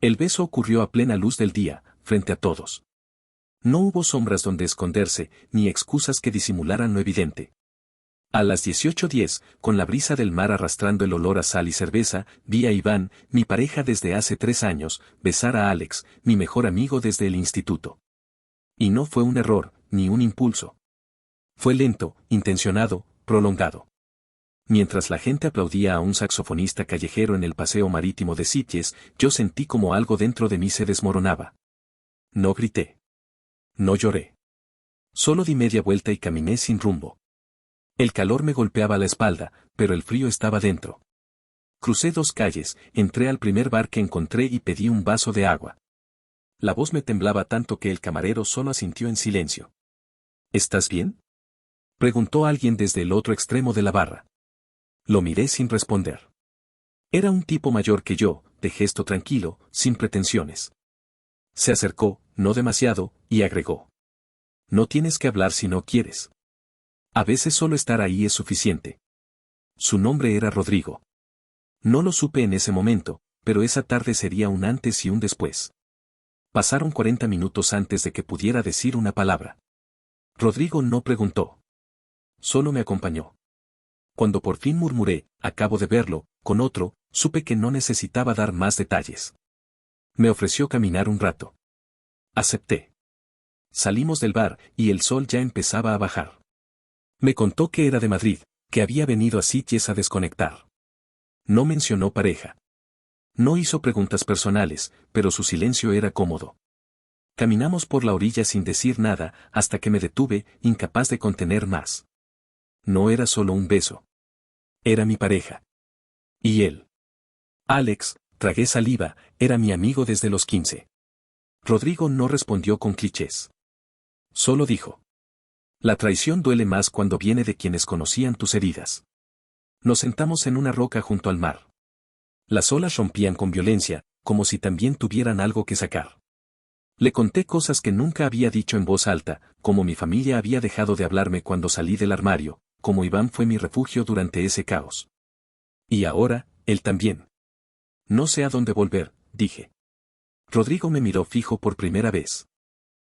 El beso ocurrió a plena luz del día, frente a todos. No hubo sombras donde esconderse, ni excusas que disimularan lo evidente. A las 18:10, con la brisa del mar arrastrando el olor a sal y cerveza, vi a Iván, mi pareja desde hace 3 años, besar a Alex, mi mejor amigo desde el instituto. Y no fue un error, ni un impulso. Fue lento, intencionado, prolongado. Mientras la gente aplaudía a un saxofonista callejero en el paseo marítimo de Sitges, yo sentí como algo dentro de mí se desmoronaba. No grité. No lloré. Solo di media vuelta y caminé sin rumbo. El calor me golpeaba la espalda, pero el frío estaba dentro. Crucé 2 calles, entré al primer bar que encontré y pedí un vaso de agua. La voz me temblaba tanto que el camarero solo asintió en silencio. ¿Estás bien?, preguntó alguien desde el otro extremo de la barra. Lo miré sin responder. Era un tipo mayor que yo, de gesto tranquilo, sin pretensiones. Se acercó, no demasiado, y agregó: no tienes que hablar si no quieres. A veces solo estar ahí es suficiente. Su nombre era Rodrigo. No lo supe en ese momento, pero esa tarde sería un antes y un después. Pasaron 40 minutos antes de que pudiera decir una palabra. Rodrigo no preguntó. Solo me acompañó. Cuando por fin murmuré, acabo de verlo, con otro, supe que no necesitaba dar más detalles. Me ofreció caminar un rato. Acepté. Salimos del bar, y el sol ya empezaba a bajar. Me contó que era de Madrid, que había venido a Sitges a desconectar. No mencionó pareja. No hizo preguntas personales, pero su silencio era cómodo. Caminamos por la orilla sin decir nada, hasta que me detuve, incapaz de contener más. No era solo un beso. Era mi pareja. Y él. Alex, tragué saliva, era mi amigo desde los 15. Rodrigo no respondió con clichés. Solo dijo: la traición duele más cuando viene de quienes conocían tus heridas. Nos sentamos en una roca junto al mar. Las olas rompían con violencia, como si también tuvieran algo que sacar. Le conté cosas que nunca había dicho en voz alta, como mi familia había dejado de hablarme cuando salí del armario, como Iván fue mi refugio durante ese caos. Y ahora, él también. No sé a dónde volver, dije. Rodrigo me miró fijo por primera vez.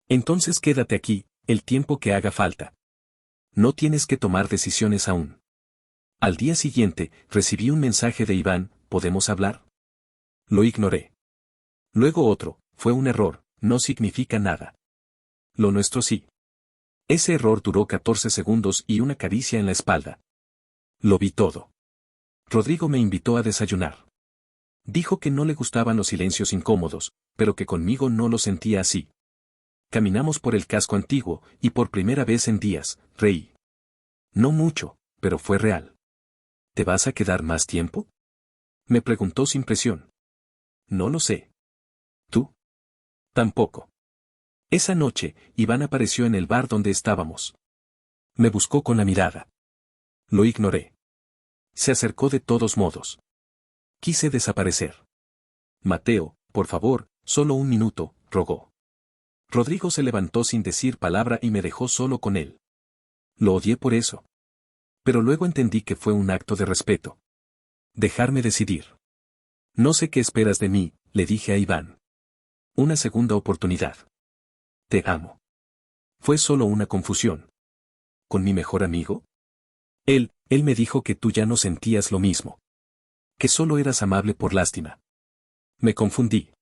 Entonces quédate aquí, el tiempo que haga falta. No tienes que tomar decisiones aún. Al día siguiente, recibí un mensaje de Iván: ¿podemos hablar? Lo ignoré. Luego otro: fue un error, no significa nada. Lo nuestro sí. Ese error duró 14 segundos y una caricia en la espalda. Lo vi todo. Rodrigo me invitó a desayunar. Dijo que no le gustaban los silencios incómodos, pero que conmigo no lo sentía así. Caminamos por el casco antiguo, y por primera vez en días, reí. No mucho, pero fue real. ¿Te vas a quedar más tiempo?, me preguntó sin presión. No lo sé. ¿Tú? Tampoco. Esa noche, Iván apareció en el bar donde estábamos. Me buscó con la mirada. Lo ignoré. Se acercó de todos modos. Quise desaparecer. Mateo, por favor, solo un minuto, rogó. Rodrigo se levantó sin decir palabra y me dejó solo con él. Lo odié por eso. Pero luego entendí que fue un acto de respeto. Dejarme decidir. No sé qué esperas de mí, le dije a Iván. Una segunda oportunidad. Te amo. Fue solo una confusión. ¿Con mi mejor amigo? Él me dijo que tú ya no sentías lo mismo. Que solo eras amable por lástima. Me confundí.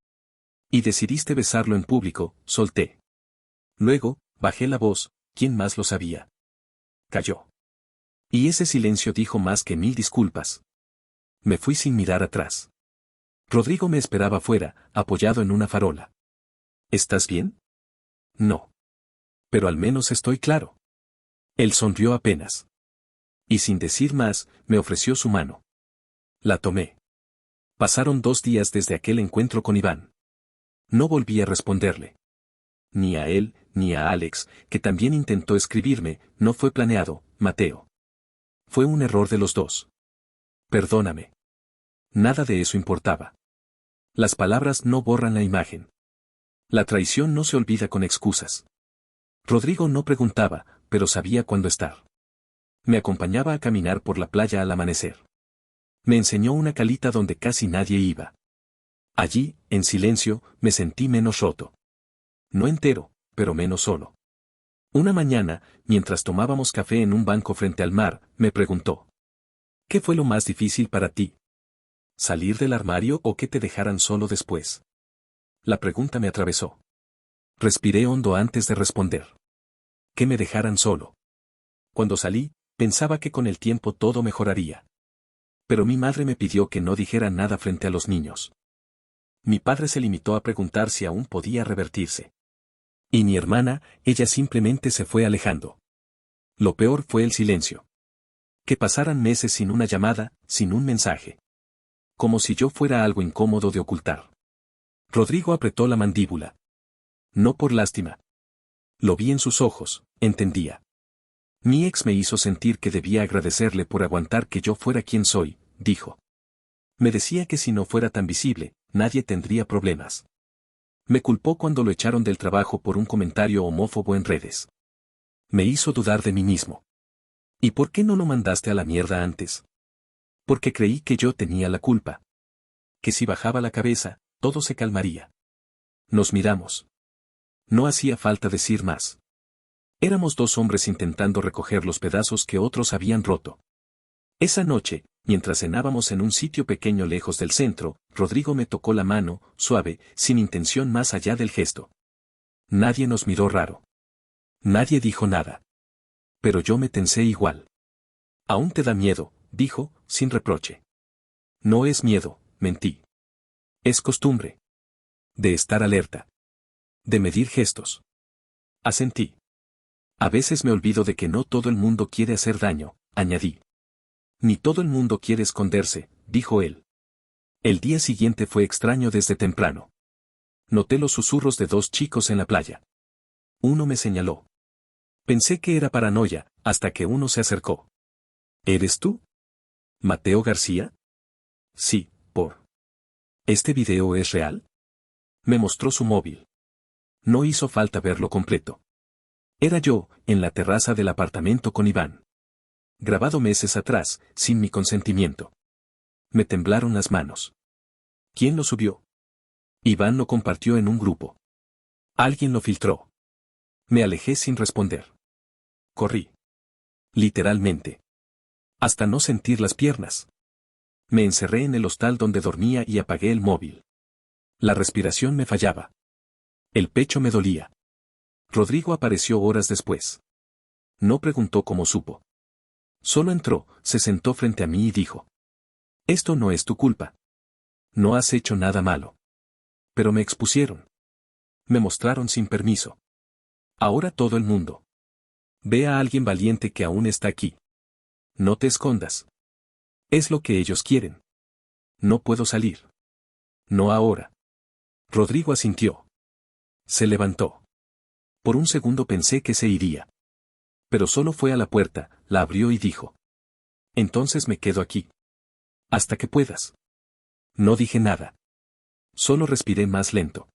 Y decidiste besarlo en público, solté. Luego, bajé la voz: ¿quién más lo sabía? Calló. Y ese silencio dijo más que 1000 disculpas. Me fui sin mirar atrás. Rodrigo me esperaba fuera, apoyado en una farola. ¿Estás bien? No. Pero al menos estoy claro. Él sonrió apenas. Y sin decir más, me ofreció su mano. La tomé. Pasaron 2 días desde aquel encuentro con Iván. No volví a responderle. Ni a él, ni a Alex, que también intentó escribirme: no fue planeado, Mateo. Fue un error de los dos. Perdóname. Nada de eso importaba. Las palabras no borran la imagen. La traición no se olvida con excusas. Rodrigo no preguntaba, pero sabía cuándo estar. Me acompañaba a caminar por la playa al amanecer. Me enseñó una calita donde casi nadie iba. Allí, en silencio, me sentí menos roto. No entero, pero menos solo. Una mañana, mientras tomábamos café en un banco frente al mar, me preguntó: ¿qué fue lo más difícil para ti? ¿Salir del armario o que te dejaran solo después? La pregunta me atravesó. Respiré hondo antes de responder. Que me dejaran solo. Cuando salí, pensaba que con el tiempo todo mejoraría. Pero mi madre me pidió que no dijera nada frente a los niños. Mi padre se limitó a preguntar si aún podía revertirse. Y mi hermana, ella simplemente se fue alejando. Lo peor fue el silencio. Que pasaran meses sin una llamada, sin un mensaje. Como si yo fuera algo incómodo de ocultar. Rodrigo apretó la mandíbula. No por lástima. Lo vi en sus ojos, entendía. Mi ex me hizo sentir que debía agradecerle por aguantar que yo fuera quien soy, dijo. Me decía que si no fuera tan visible, nadie tendría problemas. Me culpó cuando lo echaron del trabajo por un comentario homófobo en redes. Me hizo dudar de mí mismo. ¿Y por qué no lo mandaste a la mierda antes? Porque creí que yo tenía la culpa. Que si bajaba la cabeza, todo se calmaría. Nos miramos. No hacía falta decir más. Éramos dos hombres intentando recoger los pedazos que otros habían roto. Esa noche, mientras cenábamos en un sitio pequeño lejos del centro, Rodrigo me tocó la mano, suave, sin intención más allá del gesto. Nadie nos miró raro. Nadie dijo nada. Pero yo me tensé igual. Aún te da miedo, dijo, sin reproche. No es miedo, mentí. Es costumbre. De estar alerta. De medir gestos. Asentí. A veces me olvido de que no todo el mundo quiere hacer daño, añadí. Ni todo el mundo quiere esconderse, dijo él. El día siguiente fue extraño desde temprano. Noté los susurros de dos chicos en la playa. Uno me señaló. Pensé que era paranoia, hasta que uno se acercó. ¿Eres tú? ¿Mateo García? Sí, por. ¿Este video es real? Me mostró su móvil. No hizo falta verlo completo. Era yo, en la terraza del apartamento con Iván. Grabado meses atrás, sin mi consentimiento. Me temblaron las manos. ¿Quién lo subió? Iván lo compartió en un grupo. Alguien lo filtró. Me alejé sin responder. Corrí. Literalmente. Hasta no sentir las piernas. Me encerré en el hostal donde dormía y apagué el móvil. La respiración me fallaba. El pecho me dolía. Rodrigo apareció horas después. No preguntó cómo supo. Solo entró, se sentó frente a mí y dijo: esto no es tu culpa. No has hecho nada malo. Pero me expusieron. Me mostraron sin permiso. Ahora todo el mundo ve a alguien valiente que aún está aquí. No te escondas. Es lo que ellos quieren. No puedo salir. No ahora. Rodrigo asintió. Se levantó. Por un segundo pensé que se iría. Pero solo fue a la puerta, la abrió y dijo: entonces me quedo aquí. Hasta que puedas. No dije nada. Solo respiré más lento.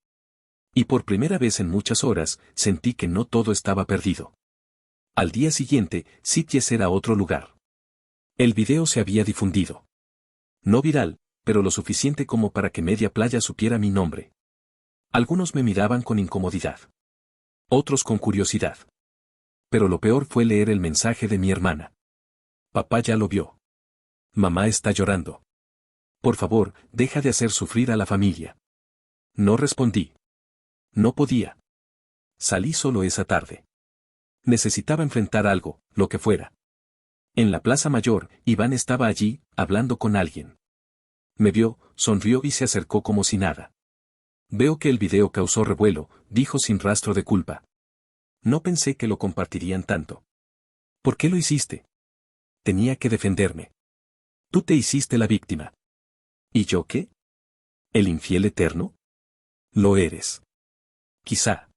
Y por primera vez en muchas horas, sentí que no todo estaba perdido. Al día siguiente, Sitges era otro lugar. El video se había difundido. No viral, pero lo suficiente como para que media playa supiera mi nombre. Algunos me miraban con incomodidad. Otros con curiosidad. Pero lo peor fue leer el mensaje de mi hermana. Papá ya lo vio. Mamá está llorando. Por favor, deja de hacer sufrir a la familia. No respondí. No podía. Salí solo esa tarde. Necesitaba enfrentar algo, lo que fuera. En la Plaza Mayor, Iván estaba allí, hablando con alguien. Me vio, sonrió y se acercó como si nada. Veo que el video causó revuelo, dijo sin rastro de culpa. No pensé que lo compartirían tanto. ¿Por qué lo hiciste? Tenía que defenderme. Tú te hiciste la víctima. ¿Y yo qué? ¿El infiel eterno? Lo eres. Quizá.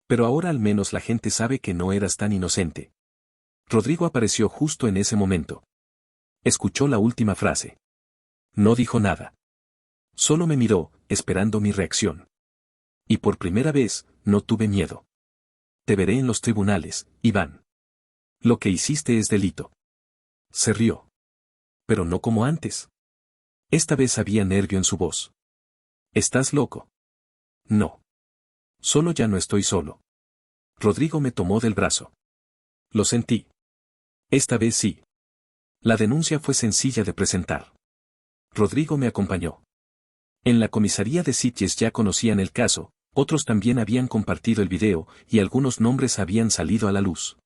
Pero ahora al menos la gente sabe que no eras tan inocente. Rodrigo apareció justo en ese momento. Escuchó la última frase. No dijo nada. Solo me miró, esperando mi reacción. Y por primera vez, no tuve miedo. Te veré en los tribunales, Iván. Lo que hiciste es delito. Se rió. Pero no como antes. Esta vez había nervio en su voz. ¿Estás loco? No. Solo ya no estoy solo. Rodrigo me tomó del brazo. Lo sentí. Esta vez sí. La denuncia fue sencilla de presentar. Rodrigo me acompañó. En la comisaría de Sitges ya conocían el caso, otros también habían compartido el video y algunos nombres habían salido a la luz.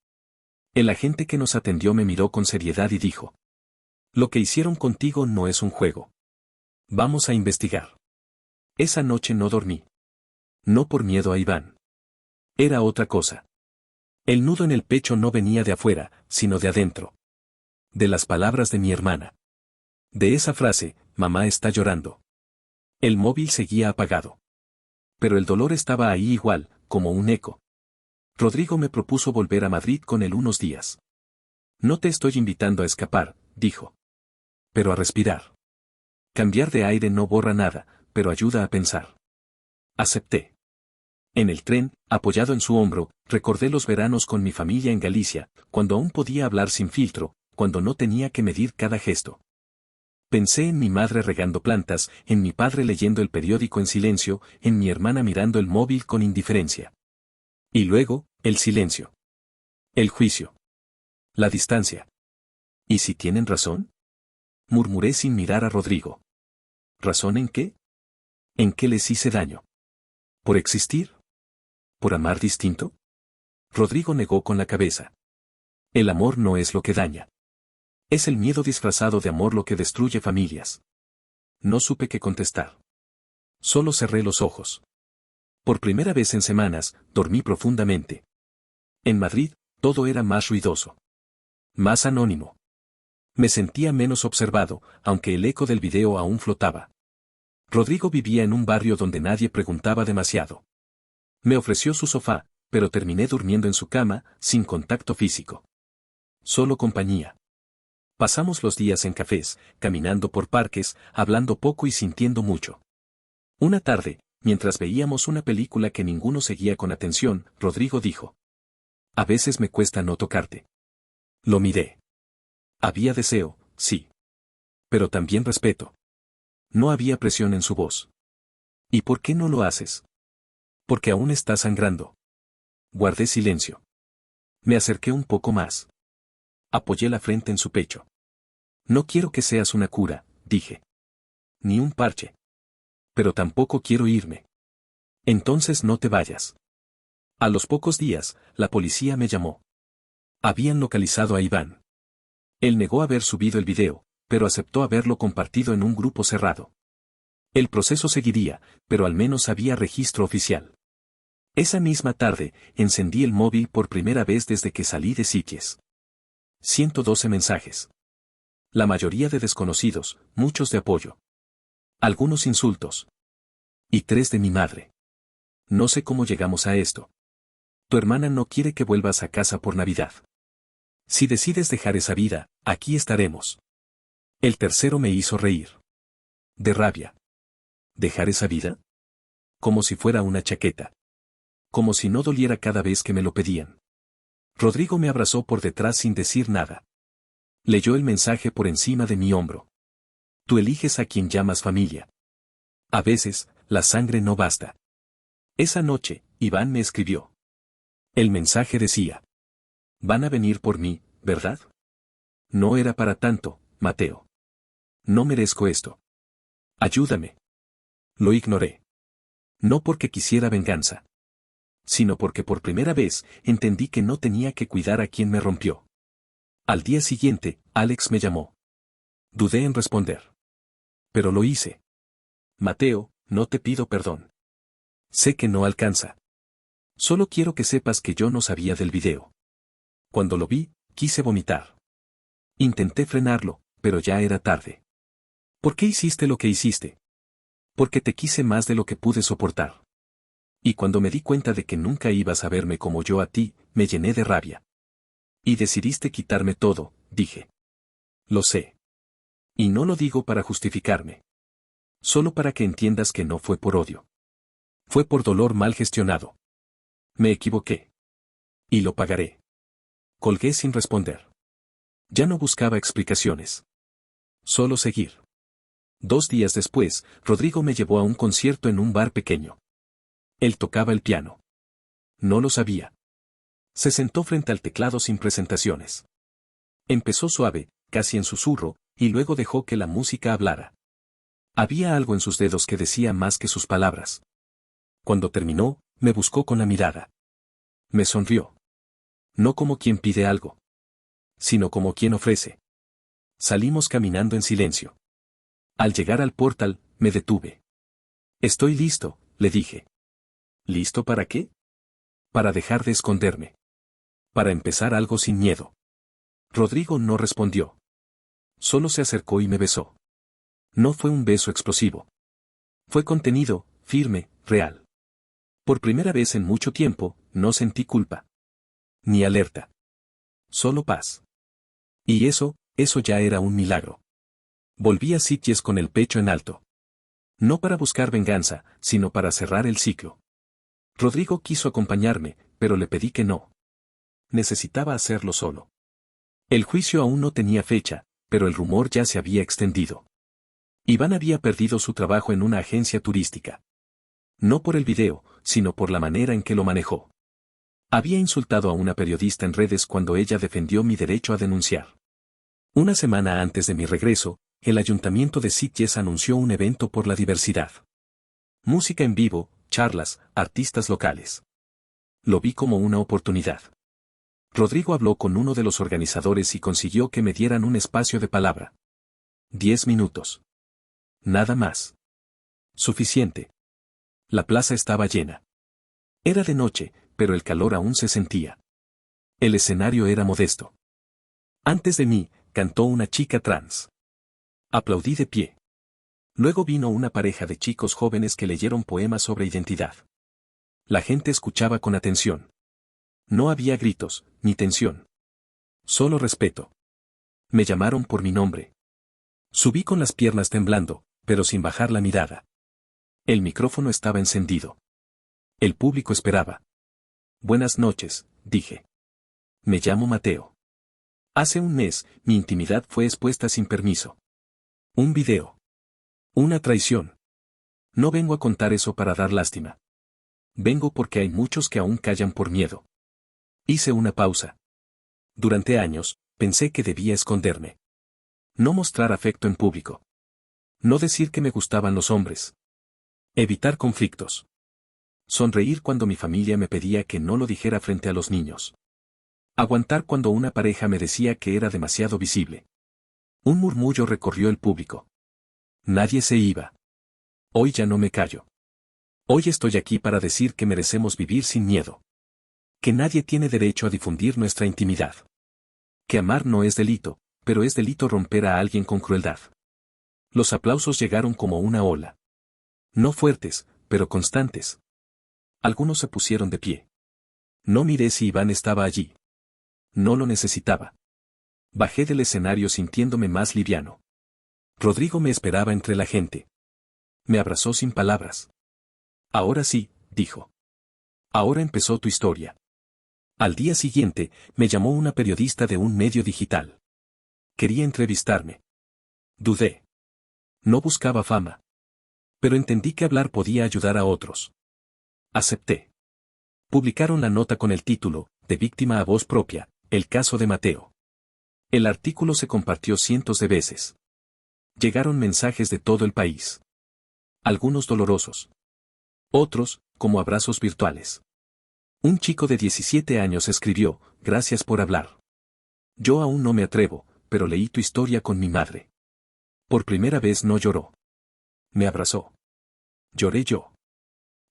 El agente que nos atendió me miró con seriedad y dijo: Lo que hicieron contigo no es un juego. Vamos a investigar. Esa noche no dormí. No por miedo a Iván. Era otra cosa. El nudo en el pecho no venía de afuera, sino de adentro. De las palabras de mi hermana. De esa frase, mamá está llorando. El móvil seguía apagado. Pero el dolor estaba ahí igual, como un eco. Rodrigo me propuso volver a Madrid con él unos días. No te estoy invitando a escapar, dijo. Pero a respirar. Cambiar de aire no borra nada, pero ayuda a pensar. Acepté. En el tren, apoyado en su hombro, recordé los veranos con mi familia en Galicia, cuando aún podía hablar sin filtro, cuando no tenía que medir cada gesto. Pensé en mi madre regando plantas, en mi padre leyendo el periódico en silencio, en mi hermana mirando el móvil con indiferencia. Y luego, el silencio. El juicio. La distancia. ¿Y si tienen razón? Murmuré sin mirar a Rodrigo. ¿Razón en qué? ¿En qué les hice daño? ¿Por existir? ¿Por amar distinto? Rodrigo negó con la cabeza. El amor no es lo que daña. Es el miedo disfrazado de amor lo que destruye familias. No supe qué contestar. Solo cerré los ojos. Por primera vez en semanas, dormí profundamente. En Madrid, todo era más ruidoso. Más anónimo. Me sentía menos observado, aunque el eco del video aún flotaba. Rodrigo vivía en un barrio donde nadie preguntaba demasiado. Me ofreció su sofá, pero terminé durmiendo en su cama, sin contacto físico. Solo compañía. Pasamos los días en cafés, caminando por parques, hablando poco y sintiendo mucho. Una tarde, mientras veíamos una película que ninguno seguía con atención, Rodrigo dijo: A veces me cuesta no tocarte. Lo miré. Había deseo, sí. Pero también respeto. No había presión en su voz. ¿Y por qué no lo haces? Porque aún está sangrando. Guardé silencio. Me acerqué un poco más. Apoyé la frente en su pecho. No quiero que seas una cura, dije. Ni un parche. Pero tampoco quiero irme. Entonces no te vayas. A los pocos días, la policía me llamó. Habían localizado a Iván. Él negó haber subido el video, pero aceptó haberlo compartido en un grupo cerrado. El proceso seguiría, pero al menos había registro oficial. Esa misma tarde, encendí el móvil por primera vez desde que salí de Sitges. 112 mensajes. La mayoría de desconocidos, muchos de apoyo. Algunos insultos. Y 3 de mi madre. No sé cómo llegamos a esto. Tu hermana no quiere que vuelvas a casa por Navidad. Si decides dejar esa vida, aquí estaremos. El tercero me hizo reír. De rabia. ¿Dejar esa vida? Como si fuera una chaqueta. Como si no doliera cada vez que me lo pedían. Rodrigo me abrazó por detrás sin decir nada. Leyó el mensaje por encima de mi hombro. Tú eliges a quien llamas familia. A veces, la sangre no basta. Esa noche, Iván me escribió. El mensaje decía: Van a venir por mí, ¿verdad? No era para tanto, Mateo. No merezco esto. Ayúdame. Lo ignoré. No porque quisiera venganza. Sino porque por primera vez entendí que no tenía que cuidar a quien me rompió. Al día siguiente, Alex me llamó. Dudé en responder. Pero lo hice. Mateo, no te pido perdón. Sé que no alcanza. Solo quiero que sepas que yo no sabía del video. Cuando lo vi, quise vomitar. Intenté frenarlo, pero ya era tarde. ¿Por qué hiciste lo que hiciste? Porque te quise más de lo que pude soportar. Y cuando me di cuenta de que nunca ibas a verme como yo a ti, me llené de rabia. Y decidiste quitarme todo, dije. Lo sé. Y no lo digo para justificarme. Solo para que entiendas que no fue por odio. Fue por dolor mal gestionado. Me equivoqué. Y lo pagaré. Colgué sin responder. Ya no buscaba explicaciones. Solo seguir. 2 días después, Rodrigo me llevó a un concierto en un bar pequeño. Él tocaba el piano. No lo sabía. Se sentó frente al teclado sin presentaciones. Empezó suave, casi en susurro, y luego dejó que la música hablara. Había algo en sus dedos que decía más que sus palabras. Cuando terminó, me buscó con la mirada. Me sonrió. No como quien pide algo, sino como quien ofrece. Salimos caminando en silencio. Al llegar al portal, me detuve. Estoy listo, le dije. ¿Listo para qué? Para dejar de esconderme. Para empezar algo sin miedo. Rodrigo no respondió. Solo se acercó y me besó. No fue un beso explosivo. Fue contenido, firme, real. Por primera vez en mucho tiempo, no sentí culpa. Ni alerta. Solo paz. Y eso ya era un milagro. Volví a Sitges con el pecho en alto. No para buscar venganza, sino para cerrar el ciclo. Rodrigo quiso acompañarme, pero le pedí que no. Necesitaba hacerlo solo. El juicio aún no tenía fecha, pero el rumor ya se había extendido. Iván había perdido su trabajo en una agencia turística. No por el video, sino por la manera en que lo manejó. Había insultado a una periodista en redes cuando ella defendió mi derecho a denunciar. Una semana antes de mi regreso, el ayuntamiento de Sitges anunció un evento por la diversidad. Música en vivo, charlas, artistas locales. Lo vi como una oportunidad. Rodrigo habló con uno de los organizadores y consiguió que me dieran un espacio de palabra. 10 minutos. Nada más. Suficiente. La plaza estaba llena. Era de noche, pero el calor aún se sentía. El escenario era modesto. Antes de mí, cantó una chica trans. Aplaudí de pie. Luego vino una pareja de chicos jóvenes que leyeron poemas sobre identidad. La gente escuchaba con atención. No había gritos, ni tensión. Solo respeto. Me llamaron por mi nombre. Subí con las piernas temblando, pero sin bajar la mirada. El micrófono estaba encendido. El público esperaba. Buenas noches, dije. Me llamo Mateo. Hace un mes, mi intimidad fue expuesta sin permiso. Un video. Una traición. No vengo a contar eso para dar lástima. Vengo porque hay muchos que aún callan por miedo. Hice una pausa. Durante años, pensé que debía esconderme. No mostrar afecto en público. No decir que me gustaban los hombres. Evitar conflictos. Sonreír cuando mi familia me pedía que no lo dijera frente a los niños. Aguantar cuando una pareja me decía que era demasiado visible. Un murmullo recorrió el público. Nadie se iba. Hoy ya no me callo. Hoy estoy aquí para decir que merecemos vivir sin miedo. Que nadie tiene derecho a difundir nuestra intimidad. Que amar no es delito, pero es delito romper a alguien con crueldad. Los aplausos llegaron como una ola. No fuertes, pero constantes. Algunos se pusieron de pie. No miré si Iván estaba allí. No lo necesitaba. Bajé del escenario sintiéndome más liviano. Rodrigo me esperaba entre la gente. Me abrazó sin palabras. Ahora sí, dijo. Ahora empezó tu historia. Al día siguiente, me llamó una periodista de un medio digital. Quería entrevistarme. Dudé. No buscaba fama. Pero entendí que hablar podía ayudar a otros. Acepté. Publicaron la nota con el título, De víctima a voz propia, el caso de Mateo. El artículo se compartió cientos de veces. Llegaron mensajes de todo el país. Algunos dolorosos. Otros, como abrazos virtuales. Un chico de 17 años escribió, gracias por hablar. Yo aún no me atrevo, pero leí tu historia con mi madre. Por primera vez no lloró. Me abrazó. Lloré yo.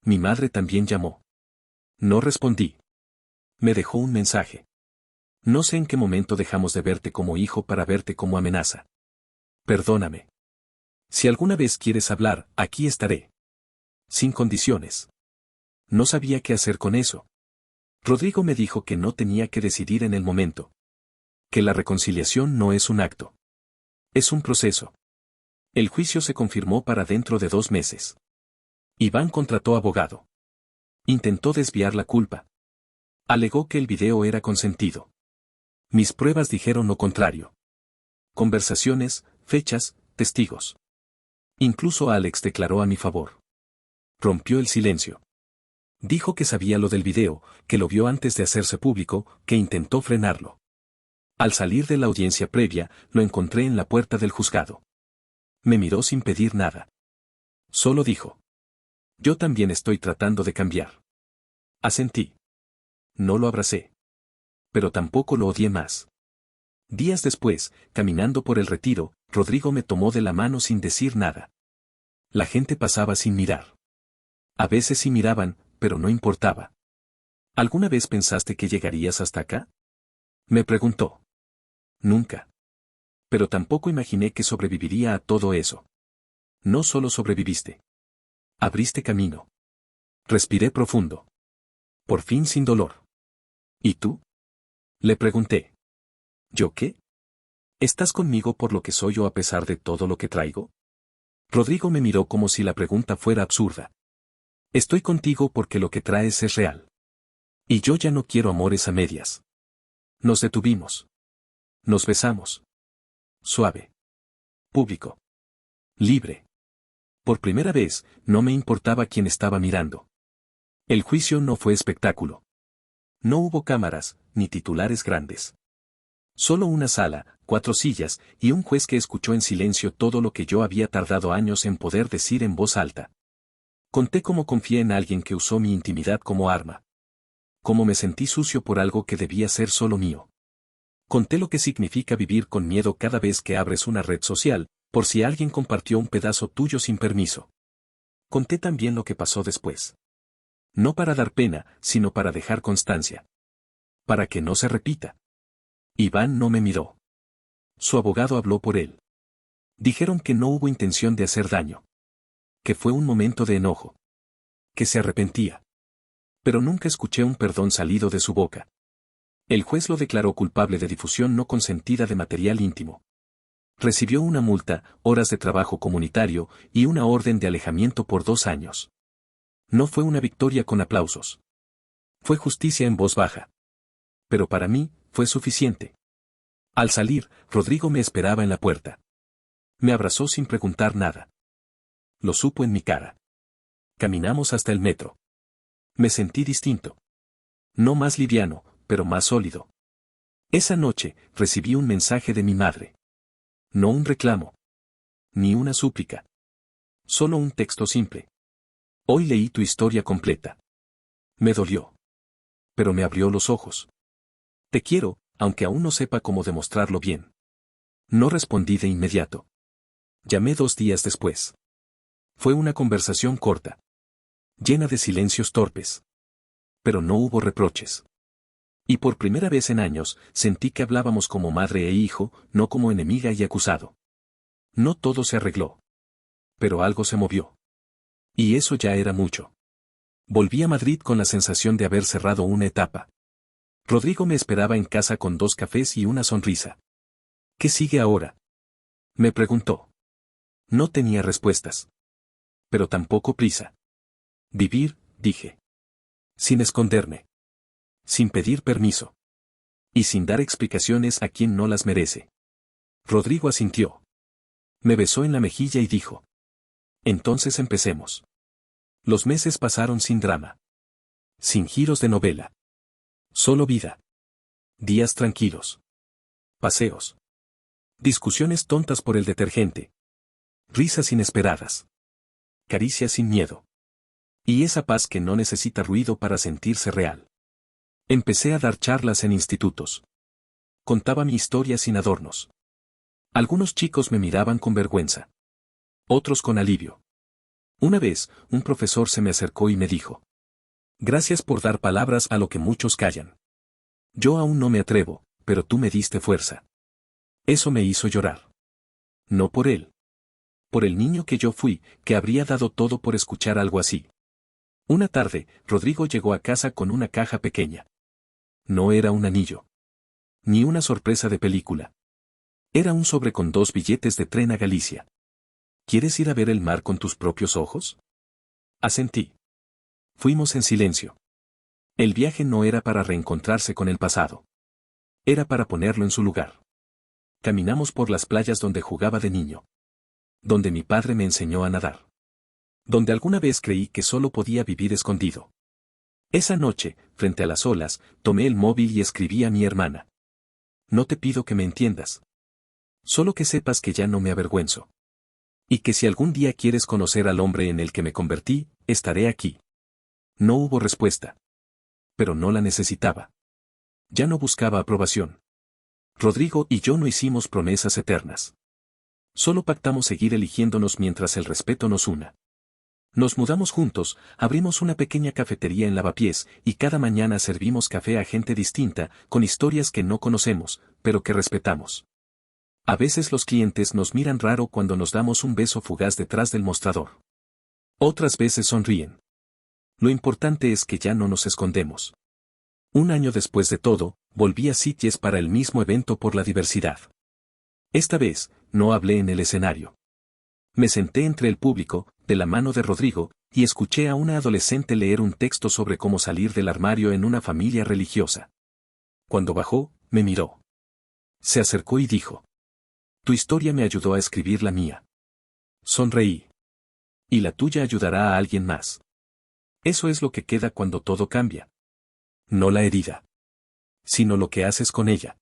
Mi madre también llamó. No respondí. Me dejó un mensaje. No sé en qué momento dejamos de verte como hijo para verte como amenaza. Perdóname. Si alguna vez quieres hablar, aquí estaré. Sin condiciones. No sabía qué hacer con eso. Rodrigo me dijo que no tenía que decidir en el momento. Que la reconciliación no es un acto. Es un proceso. El juicio se confirmó para dentro de 2 meses. Iván contrató abogado. Intentó desviar la culpa. Alegó que el video era consentido. Mis pruebas dijeron lo contrario. Conversaciones, fechas, testigos. Incluso Alex declaró a mi favor. Rompió el silencio. Dijo que sabía lo del video, que lo vio antes de hacerse público, que intentó frenarlo. Al salir de la audiencia previa, lo encontré en la puerta del juzgado. Me miró sin pedir nada. Solo dijo: yo también estoy tratando de cambiar. Asentí. No lo abracé. Pero tampoco lo odié más. Días después, caminando por el Retiro, Rodrigo me tomó de la mano sin decir nada. La gente pasaba sin mirar. A veces sí miraban, pero no importaba. ¿Alguna vez pensaste que llegarías hasta acá? Me preguntó. Nunca. Pero tampoco imaginé que sobreviviría a todo eso. No solo sobreviviste. Abriste camino. Respiré profundo. Por fin sin dolor. ¿Y tú? Le pregunté. ¿Yo qué? ¿Estás conmigo por lo que soy o a pesar de todo lo que traigo? Rodrigo me miró como si la pregunta fuera absurda. Estoy contigo porque lo que traes es real. Y yo ya no quiero amores a medias. Nos detuvimos. Nos besamos. Suave. Público. Libre. Por primera vez, no me importaba quién estaba mirando. El juicio no fue espectáculo. No hubo cámaras, ni titulares grandes. Solo una sala, 4 sillas, y un juez que escuchó en silencio todo lo que yo había tardado años en poder decir en voz alta. Conté cómo confié en alguien que usó mi intimidad como arma. Cómo me sentí sucio por algo que debía ser solo mío. Conté lo que significa vivir con miedo cada vez que abres una red social, por si alguien compartió un pedazo tuyo sin permiso. Conté también lo que pasó después. No para dar pena, sino para dejar constancia. Para que no se repita. Iván no me miró. Su abogado habló por él. Dijeron que no hubo intención de hacer daño. Que fue un momento de enojo. Que se arrepentía. Pero nunca escuché un perdón salido de su boca. El juez lo declaró culpable de difusión no consentida de material íntimo. Recibió una multa, horas de trabajo comunitario y una orden de alejamiento por 2 años. No fue una victoria con aplausos. Fue justicia en voz baja. Pero para mí, fue suficiente. Al salir, Rodrigo me esperaba en la puerta. Me abrazó sin preguntar nada. Lo supo en mi cara. Caminamos hasta el metro. Me sentí distinto. No más liviano, pero más sólido. Esa noche, recibí un mensaje de mi madre. No un reclamo. Ni una súplica. Solo un texto simple. Hoy leí tu historia completa. Me dolió. Pero me abrió los ojos. Te quiero, aunque aún no sepa cómo demostrarlo bien. No respondí de inmediato. Llamé 2 días después. Fue una conversación corta. Llena de silencios torpes. Pero no hubo reproches. Y por primera vez en años, sentí que hablábamos como madre e hijo, no como enemiga y acusado. No todo se arregló. Pero algo se movió. Y eso ya era mucho. Volví a Madrid con la sensación de haber cerrado una etapa. Rodrigo me esperaba en casa con 2 cafés y una sonrisa. ¿Qué sigue ahora? Me preguntó. No tenía respuestas. Pero tampoco prisa. Vivir, dije. Sin esconderme. Sin pedir permiso. Y sin dar explicaciones a quien no las merece. Rodrigo asintió. Me besó en la mejilla y dijo: entonces empecemos. Los meses pasaron sin drama. Sin giros de novela. Solo vida. Días tranquilos. Paseos. Discusiones tontas por el detergente. Risas inesperadas. Caricias sin miedo. Y esa paz que no necesita ruido para sentirse real. Empecé a dar charlas en institutos. Contaba mi historia sin adornos. Algunos chicos me miraban con vergüenza. Otros con alivio. Una vez, un profesor se me acercó y me dijo: gracias por dar palabras a lo que muchos callan. Yo aún no me atrevo, pero tú me diste fuerza. Eso me hizo llorar. No por él. Por el niño que yo fui, que habría dado todo por escuchar algo así. Una tarde, Rodrigo llegó a casa con una caja pequeña. No era un anillo. Ni una sorpresa de película. Era un sobre con 2 billetes de tren a Galicia. ¿Quieres ir a ver el mar con tus propios ojos? Asentí. Fuimos en silencio. El viaje no era para reencontrarse con el pasado. Era para ponerlo en su lugar. Caminamos por las playas donde jugaba de niño. Donde mi padre me enseñó a nadar. Donde alguna vez creí que solo podía vivir escondido. Esa noche, frente a las olas, tomé el móvil y escribí a mi hermana. No te pido que me entiendas. Solo que sepas que ya no me avergüenzo. Y que si algún día quieres conocer al hombre en el que me convertí, estaré aquí. No hubo respuesta. Pero no la necesitaba. Ya no buscaba aprobación. Rodrigo y yo no hicimos promesas eternas. Solo pactamos seguir eligiéndonos mientras el respeto nos una. Nos mudamos juntos, abrimos una pequeña cafetería en Lavapiés y cada mañana servimos café a gente distinta, con historias que no conocemos, pero que respetamos. A veces los clientes nos miran raro cuando nos damos un beso fugaz detrás del mostrador. Otras veces sonríen. Lo importante es que ya no nos escondemos. Un año después de todo, volví a Sitges para el mismo evento por la diversidad. Esta vez, no hablé en el escenario. Me senté entre el público, de la mano de Rodrigo, y escuché a una adolescente leer un texto sobre cómo salir del armario en una familia religiosa. Cuando bajó, me miró. Se acercó y dijo: Tu historia me ayudó a escribir la mía. Sonreí. Y la tuya ayudará a alguien más. Eso es lo que queda cuando todo cambia. No la herida. Sino lo que haces con ella.